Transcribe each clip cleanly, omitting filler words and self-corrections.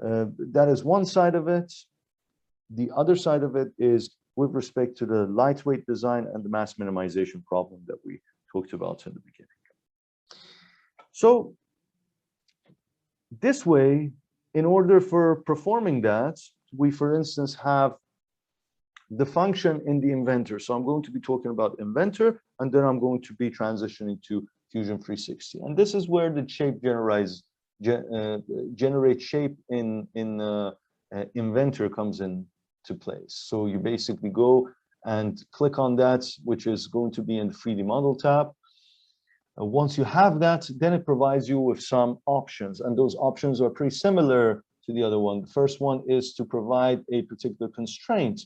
That is one side of it. The other side of it is with respect to the lightweight design and the mass minimization problem that we talked about in the beginning. So this way, in order for performing that, we, for instance, have the function in the Inventor. So I'm going to be talking about Inventor, and then I'm going to be transitioning to Fusion 360. And this is where the shape generate shape in Inventor comes into place. So you basically go and click on that, which is going to be in the 3D model tab. Once you have that, then it provides you with some options, and those options are pretty similar to the other one. The first one is to provide a particular constraint.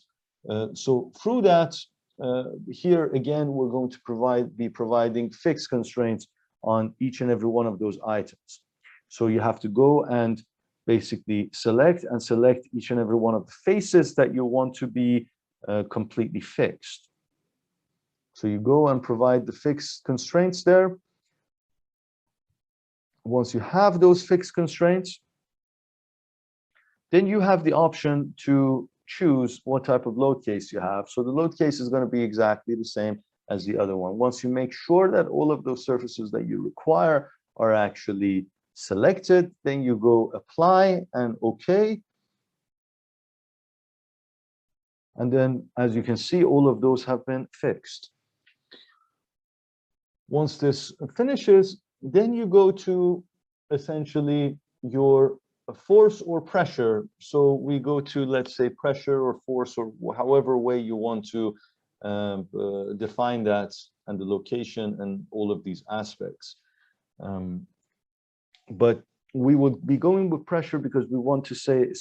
So through that, here again, we're going to be providing fixed constraints on each and every one of those items. So you have to go and basically select each and every one of the faces that you want to be completely fixed. So you go and provide the fixed constraints there. Once you have those fixed constraints, then you have the option to choose what type of load case you have. So the load case is going to be exactly the same as the other one. Once you make sure that all of those surfaces that you require are actually selected, then you go apply and OK. And then, as you can see, all of those have been fixed. Once this finishes, then you go to essentially your force or pressure. So we go to, let's say, pressure or force, or however way you want to define that, and the location and all of these aspects. But we would be going with pressure because we want to say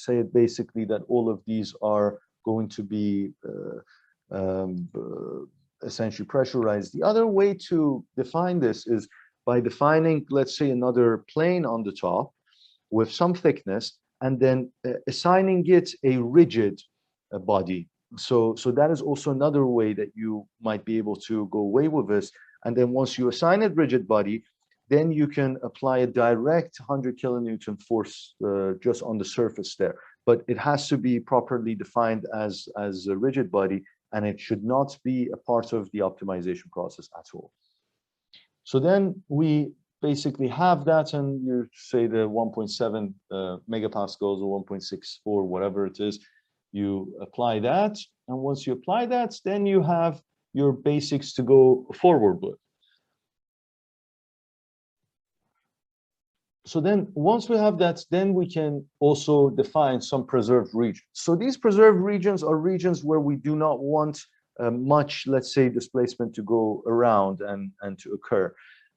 it basically that all of these are going to be essentially pressurized. The other way to define this is by defining, let's say, another plane on the top with some thickness, and then assigning it a rigid body. So that is also another way that you might be able to go away with this. And then once you assign it rigid body, then you can apply a direct 100 kilonewton force just on the surface there. But it has to be properly defined as a rigid body, and it should not be a part of the optimization process at all. So then we basically have that, and you say the 1.7 megapascals or 1.64, whatever it is, you apply that. And once you apply that, then you have your basics to go forward with. So then once we have that, then we can also define some preserved regions. So these preserved regions are regions where we do not want much, let's say, displacement to go around and to occur,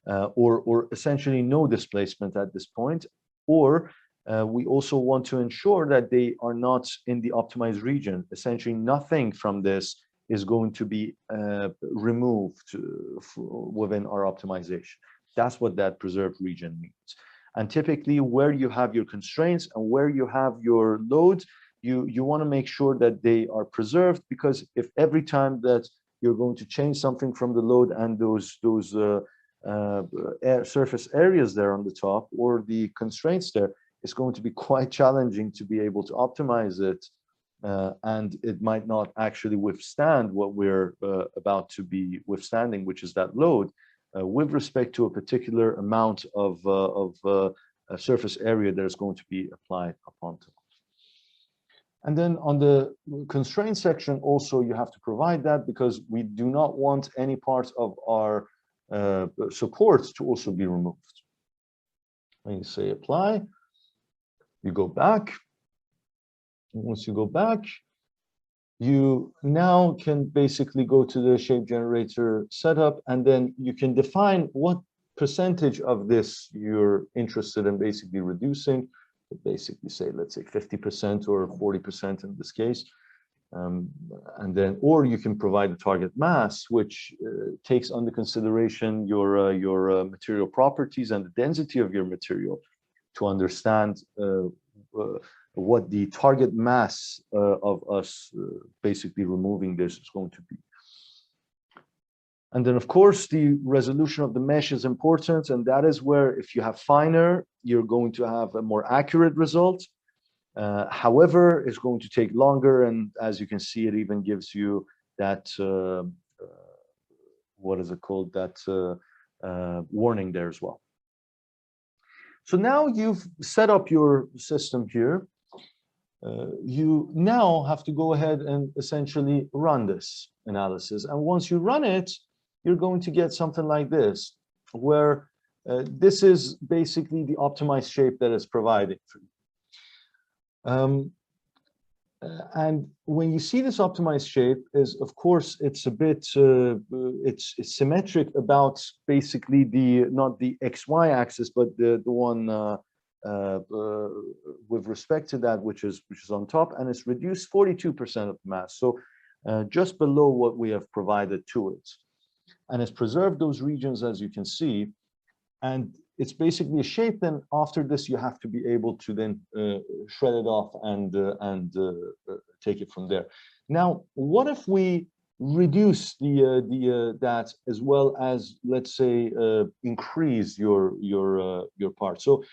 or essentially no displacement at this point. Or we also want to ensure that they are not in the optimized region. Essentially, nothing from this is going to be removed within our optimization. That's what that preserved region means. And typically, where you have your constraints and where you have your loads, you want to make sure that they are preserved, because if every time that you're going to change something from the load and those surface areas there on the top, or the constraints there, it's going to be quite challenging to be able to optimize it, and it might not actually withstand what we're about to be withstanding, which is that load. With respect to a particular amount of surface area that is going to be applied upon top. And then on the constraint section, also you have to provide that, because we do not want any parts of our supports to also be removed. When you say apply, you go back. Once you go back, you now can basically go to the shape generator setup, and then you can define what percentage of this you're interested in basically reducing. Basically say, let's say 50% or 40% in this case. And then, or you can provide a target mass, which takes under consideration your material properties and the density of your material to understand what the target mass of us basically removing this is going to be. And then, of course, the resolution of the mesh is important. And that is where, if you have finer, you're going to have a more accurate result. However, it's going to take longer. And as you can see, it even gives you that, what is it called? That warning there as well. So now you've set up your system here. You now have to go ahead and essentially run this analysis. And once you run it, you're going to get something like this, where this is basically the optimized shape that is provided for you. And when you see this optimized shape, is of course it's a bit it's symmetric about basically the not the XY axis, but the one with respect to that which is on top, and it's reduced 42% of the mass, so just below what we have provided to it, and it's preserved those regions, as you can see, and it's basically a shape. Then after this, you have to be able to then shred it off and take it from there. Now, what if we reduce that as well as, let's say, increase your part? So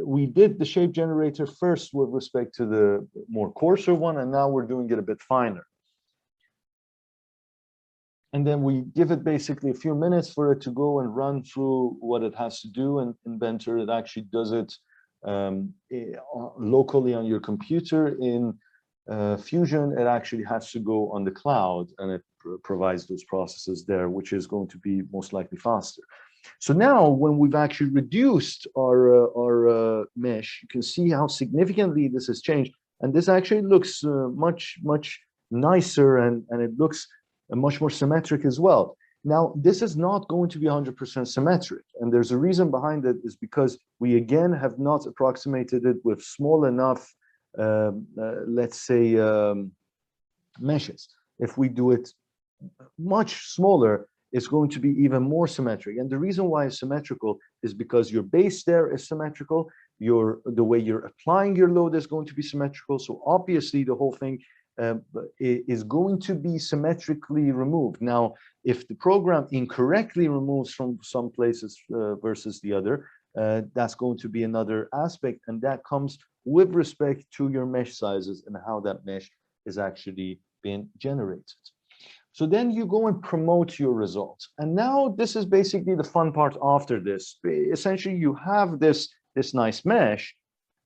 we did the shape generator first with respect to the more coarser one, and now we're doing it a bit finer. And then we give it basically a few minutes for it to go and run through what it has to do. And Inventor, it actually does it locally on your computer. In Fusion, it actually has to go on the cloud, and it provides those processes there, which is going to be most likely faster. So now, when we've actually reduced our mesh, you can see how significantly this has changed. And this actually looks much nicer, and it looks much more symmetric as well. Now, this is not going to be 100% symmetric, and there's a reason behind it, is because we again have not approximated it with small enough, let's say, meshes. If we do it much smaller, it's going to be even more symmetric. And the reason why it's symmetrical is because your base there is symmetrical, the way you're applying your load is going to be symmetrical. So obviously the whole thing is going to be symmetrically removed. Now, if the program incorrectly removes from some places versus the other, that's going to be another aspect, and that comes with respect to your mesh sizes and how that mesh is actually being generated. So then you go and promote your results. And now this is basically the fun part after this. Essentially, you have this nice mesh.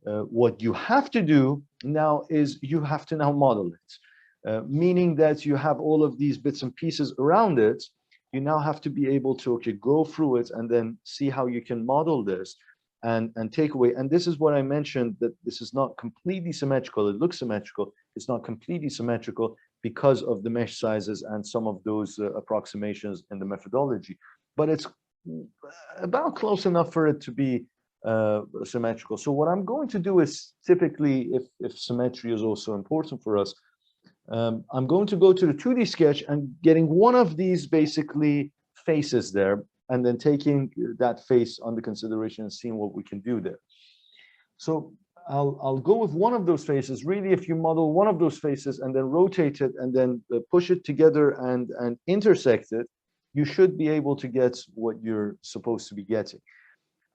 What you have to do now is you have to now model it, meaning that you have all of these bits and pieces around it. You now have to be able to go through it and then see how you can model this and take away. And this is what I mentioned, that this is not completely symmetrical. It looks symmetrical. It's not completely symmetrical because of the mesh sizes and some of those approximations in the methodology. But it's about close enough for it to be symmetrical. So what I'm going to do is, typically, if symmetry is also important for us, I'm going to go to the 2D sketch and getting one of these basically faces there, and then taking that face under consideration and seeing what we can do there. So I'll go with one of those faces. Really, if you model one of those faces and then rotate it and then push it together and intersect it, you should be able to get what you're supposed to be getting.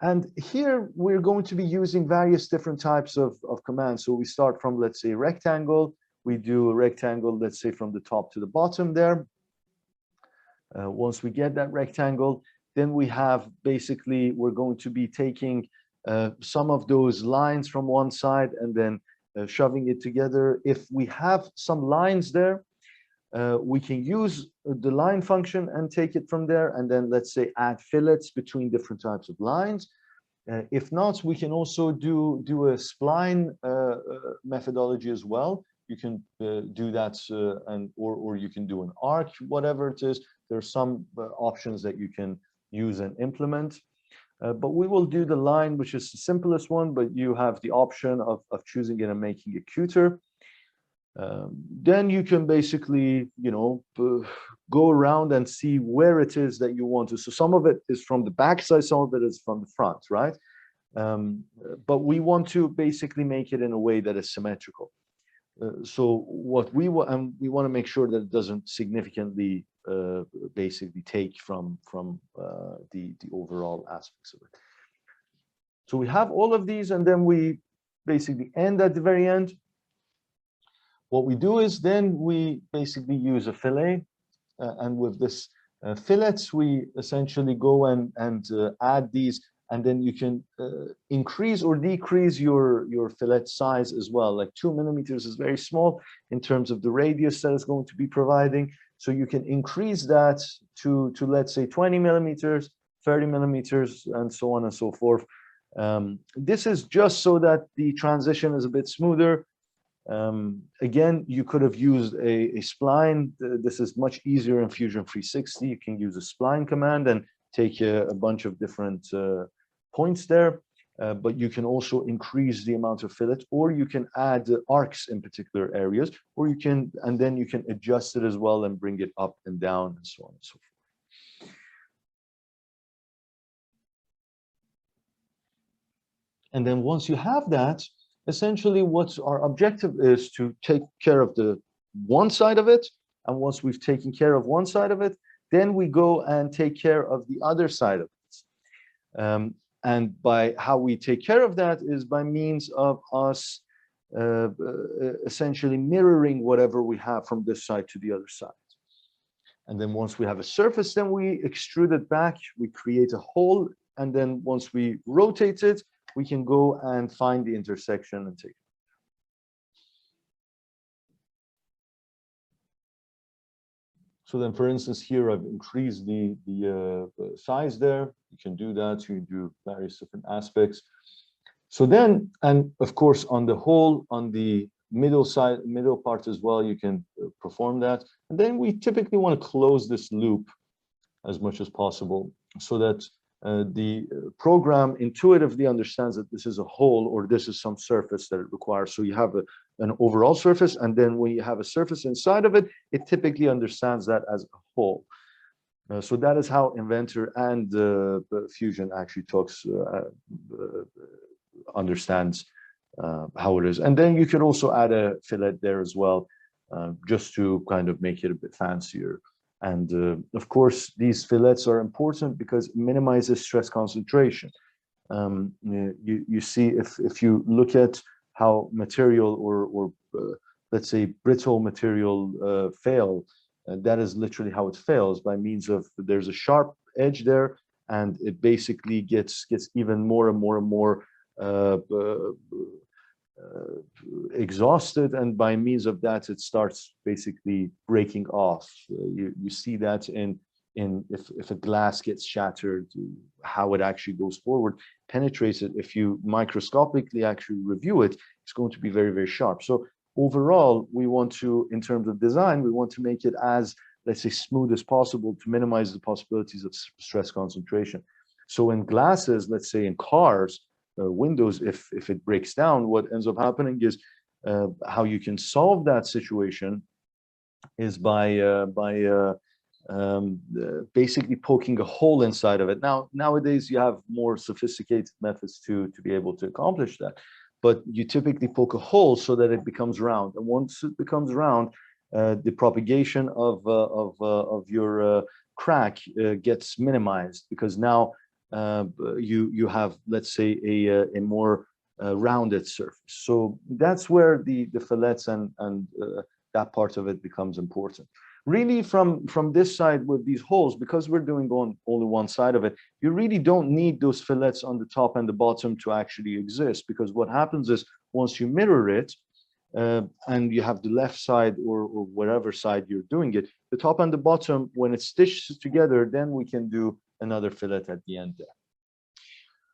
And here we're going to be using various different types of commands. So we start from, let's say, rectangle. We do a rectangle, let's say, from the top to the bottom there. Once we get that rectangle, then we have basically, we're going to be taking some of those lines from one side and then shoving it together. If we have some lines there, we can use the line function and take it from there, and then, let's say, add fillets between different types of lines. If not, we can also do a spline methodology as well. You can do that, or you can do an arc, whatever it is. There's some options that you can use and implement. But we will do the line, which is the simplest one, but you have the option of choosing it and making it cuter. Then you can basically, go around and see where it is that you want to. So some of it is from the back side, some of it is from the front, right? But we want to basically make it in a way that is symmetrical. So what we want, and we want to make sure that it doesn't significantly basically take from the overall aspects of it. So we have all of these, and then we basically end at the very end. What we do is then we basically use a fillet, and with this fillets, we essentially go and add these, and then you can increase or decrease your fillet size as well. Like 2 millimeters is very small in terms of the radius that it's going to be providing. So you can increase that to let's say 20 millimeters, 30 millimeters, and so on and so forth. This is just so that the transition is a bit smoother. Again, you could have used a spline. This is much easier in Fusion 360. You can use a spline command and take a bunch of different points there, but you can also increase the amount of fillet, or you can add arcs in particular areas, or you can, and then you can adjust it as well and bring it up and down and so on and so forth. And then once you have that, essentially what our objective is to take care of the one side of it. And once we've taken care of one side of it, then we go and take care of the other side of it. And by how we take care of that is by means of us essentially mirroring whatever we have from this side to the other side. And then once we have a surface, then we extrude it back, we create a hole, and then once we rotate it, we can go and find the intersection and take it. So then, for instance, here I've increased the size there. You can do that. You do various different aspects. So then, and of course, on the whole, on the middle side, middle part as well, you can perform that. And then we typically want to close this loop as much as possible so that the program intuitively understands that this is a hole or this is some surface that it requires. So you have an overall surface, and then when you have a surface inside of it, it typically understands that as a hole. So that is how Inventor and Fusion actually understands how it is. And then you can also add a fillet there as well, just to kind of make it a bit fancier. And of course, these fillets are important because it minimizes stress concentration. You see, if you look at how material or let's say brittle material fail, that is literally how it fails, by means of there's a sharp edge there, and it basically gets even more and more and more exhausted, and by means of that it starts basically breaking off. You see that in if a glass gets shattered, how it actually goes forward, penetrates it. If you microscopically actually review it, it's going to be very, very sharp. So overall, we want to, in terms of design, we want to make it as, let's say, smooth as possible to minimize the possibilities of stress concentration. So in glasses, let's say in cars, windows, if it breaks down, what ends up happening is how you can solve that situation is by basically poking a hole inside of it. Now, nowadays you have more sophisticated methods to be able to accomplish that, but you typically poke a hole so that it becomes round. And once it becomes round, the propagation of your crack gets minimized, because now you have, let's say, a more rounded surface. So that's where the fillets and that part of it becomes important. Really, from this side with these holes, because we're doing only one side of it, you really don't need those fillets on the top and the bottom to actually exist, because what happens is once you mirror it, and you have the left side or whatever side you're doing it, the top and the bottom, when it's stitched together, then we can do another fillet at the end there.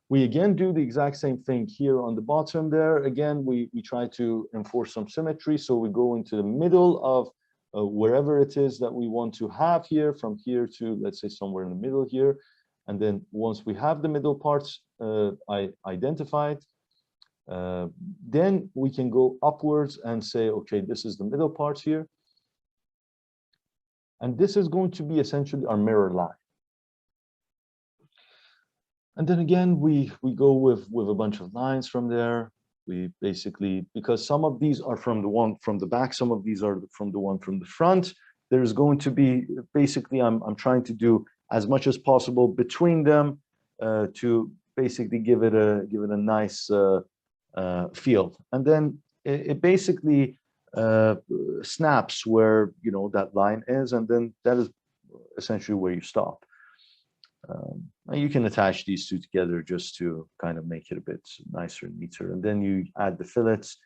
We again do the exact same thing here on the bottom there. Again, we try to enforce some symmetry. So we go into the middle of wherever it is that we want to have here, from here to, let's say, somewhere in the middle here. And then once we have the middle parts identified, then we can go upwards and say, okay, this is the middle part here. And this is going to be essentially our mirror line. And then again, we go with a bunch of lines from there. We basically, because some of these are from the one from the back, some of these are from the one from the front. there's going to be basically, I'm trying to do as much as possible between them to basically give it a nice feel. And then it basically snaps where, you know, that line is, and then that is essentially where you stop. And you can attach these two together just to kind of make it a bit nicer and neater. And then you add the fillets.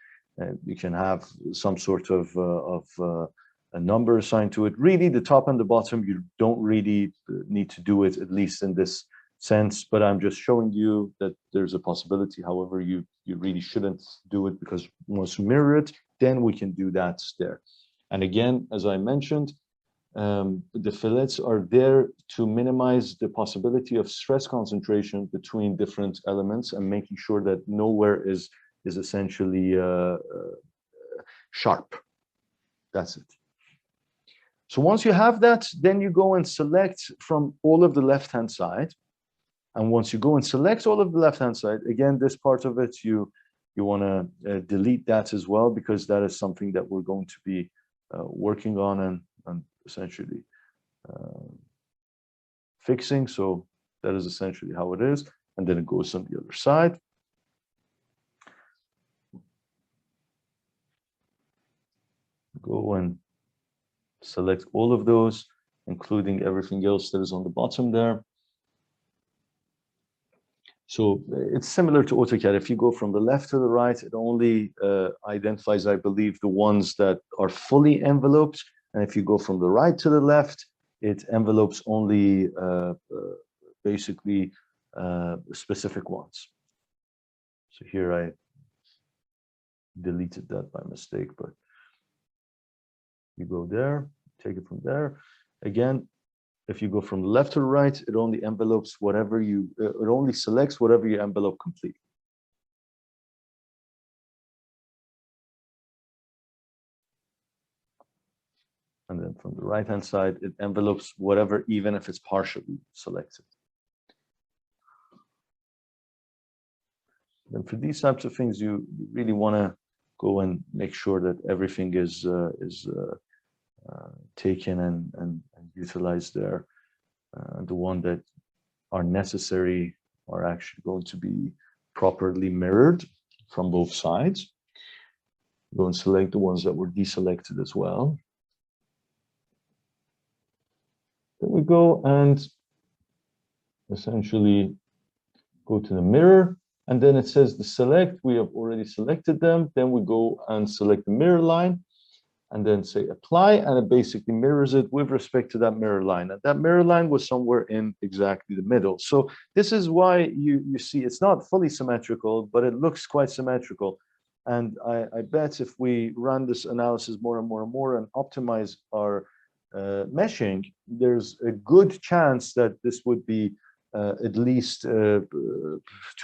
You can have some sort of a number assigned to it. Really, the top and the bottom, you don't really need to do it, at least in this sense, but I'm just showing you that there's a possibility. However, you really shouldn't do it, because once you mirror it, then we can do that there. And again, as I mentioned, the fillets are there to minimize the possibility of stress concentration between different elements, and making sure that nowhere is essentially sharp. That's it. So once you have that, then you go and select from all of the left-hand side. And once you go and select all of the left-hand side, again, this part of it, you want to delete that as well, because that is something that we're going to be working on and essentially fixing. So that is essentially how it is. And then it goes on the other side. Go and select all of those, including everything else that is on the bottom there. So it's similar to AutoCAD. If you go from the left to the right, it only identifies, I believe, the ones that are fully enveloped. And if you go from the right to the left, it envelopes only basically specific ones. So here I deleted that by mistake, but you go there, take it from there. Again, if you go from left to right, it only envelopes whatever you, it only selects whatever you envelope complete. And then from the right-hand side, it envelopes whatever, even if it's partially selected. Then for these types of things, you really want to go and make sure that everything is taken and utilized there. The one that are necessary are actually going to be properly mirrored from both sides. Go and select the ones that were deselected as well. Then we go and essentially go to the mirror, and then it says the select. We have already selected them. Then we go and select the mirror line, and then say apply, and it basically mirrors it with respect to that mirror line. And that mirror line was somewhere in exactly the middle. So this is why you see it's not fully symmetrical, but it looks quite symmetrical. And I bet if we run this analysis more and more and more and optimize our meshing, there's a good chance that this would be at least to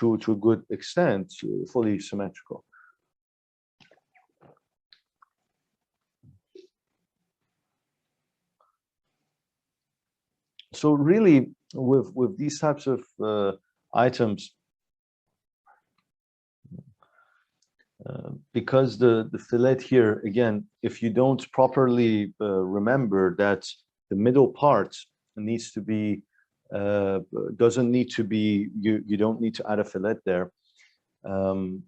a good extent fully symmetrical. So really, with these types of items, because the fillet here, again, if you don't properly remember that the middle part needs to be, doesn't need to be, you don't need to add a fillet there. And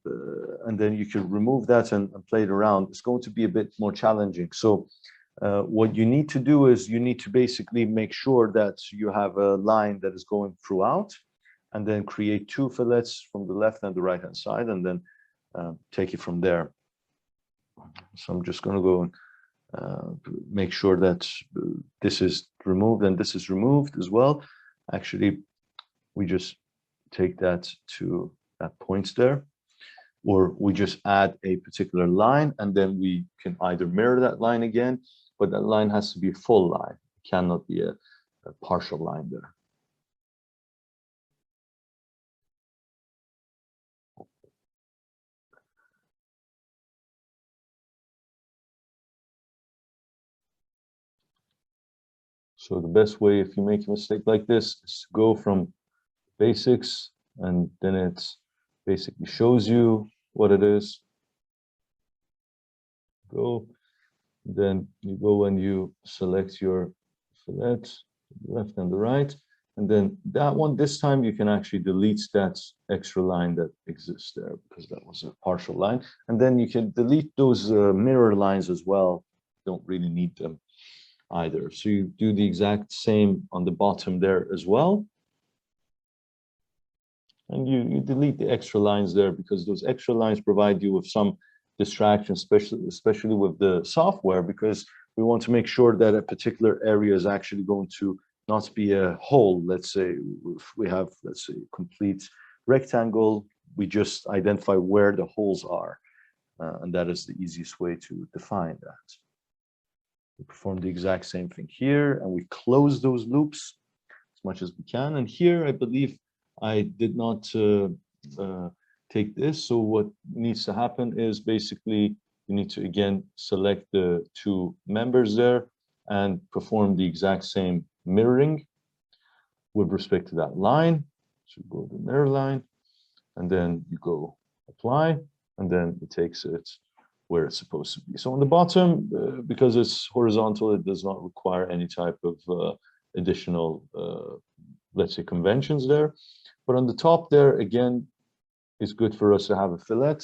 then you can remove that and play it around. It's going to be a bit more challenging. So what you need to do is you need to basically make sure that you have a line that is going throughout, and then create two fillets from the left and the right hand side, and then take it from there. So I'm just going to go and make sure that this is removed and this is removed as well. Actually, we just take that to that point there, or we just add a particular line, and then we can either mirror that line again, but that line has to be a full line. It cannot be a partial line there. So the best way, if you make a mistake like this, is to go from basics, and then it basically shows you what it is. Go, Then you go and you select your fillet, left and the right. And then that one, this time you can actually delete that extra line that exists there because that was a partial line. And then you can delete those mirror lines as well. Don't really need them either. So you do the exact same on the bottom there as well. And you delete the extra lines there because those extra lines provide you with some distraction, especially with the software, because we want to make sure that a particular area is actually going to not be a hole. Let's say if we have, let's say, a complete rectangle, we just identify where the holes are. And that is the easiest way to define that. We perform the exact same thing here, and we close those loops as much as we can. And here, I believe I did not take this. So what needs to happen is basically you need to, again, select the two members there and perform the exact same mirroring with respect to that line. So go to the mirror line, and then you go apply, and then it takes it where it's supposed to be. So on the bottom, because it's horizontal, it does not require any type of additional, let's say, conventions there. But on the top there, again, it's good for us to have a fillet,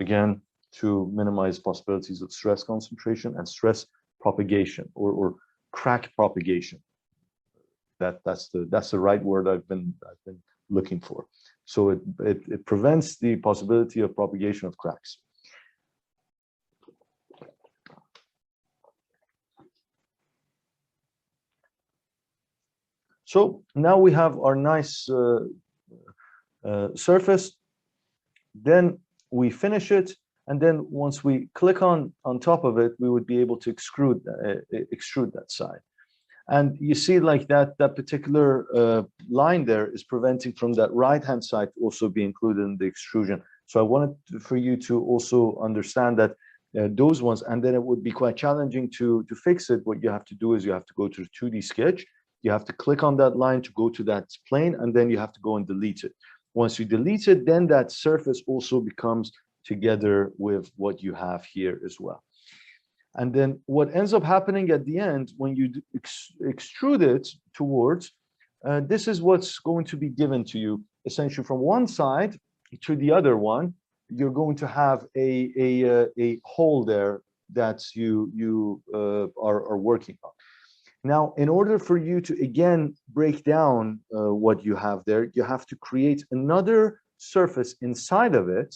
again, to minimize possibilities of stress concentration and stress propagation or crack propagation. That's the right word I've been looking for. So it prevents the possibility of propagation of cracks. So now we have our nice surface. Then we finish it, and then once we click on top of it, we would be able to extrude that side. And you see, like that particular line there is preventing from that right-hand side to also be included in the extrusion. So I wanted for you to also understand that those ones, and then it would be quite challenging to fix it. What you have to do is you have to go to the 2D sketch. You have to click on that line to go to that plane, and then you have to go and delete it. Once you delete it, then that surface also becomes together with what you have here as well. And then what ends up happening at the end, when you extrude it towards, this is what's going to be given to you. Essentially, from one side to the other one, you're going to have a hole there that you are working on. Now, in order for you to, again, break down what you have there, you have to create another surface inside of it.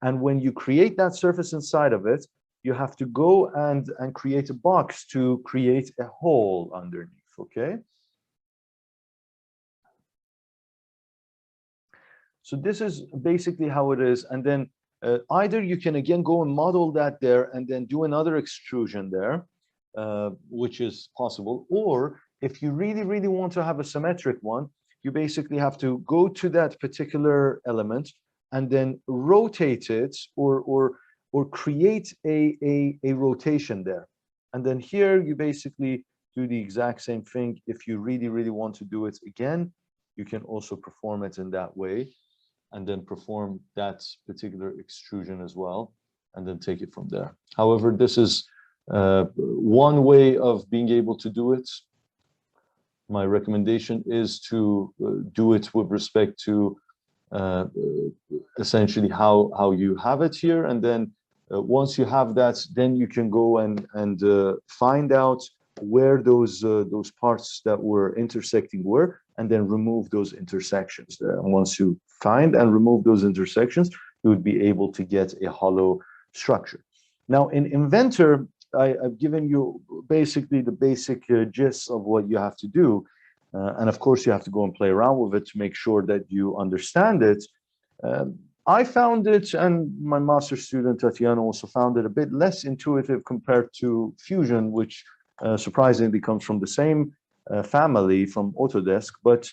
And when you create that surface inside of it, you have to go and create a box to create a hole underneath, okay? So this is basically how it is. And then either you can, again, go and model that there and then do another extrusion there, which is possible. Or if you really, really want to have a symmetric one, you basically have to go to that particular element and then rotate it or create a rotation there. And then here you basically do the exact same thing. If you really, really want to do it again, you can also perform it in that way and then perform that particular extrusion as well, and then take it from there. However, this is one way of being able to do it. My recommendation is to do it with respect to essentially how you have it here, and then once you have that, then you can go and find out where those parts that were intersecting were, and then remove those intersections there. And once you find and remove those intersections, you would be able to get a hollow structure. Now, in Inventor, I've given you basically the basic gist of what you have to do. And of course, you have to go and play around with it to make sure that you understand it. I found it, and my master's student, Tatiana, also found it a bit less intuitive compared to Fusion, which surprisingly comes from the same family, from Autodesk. But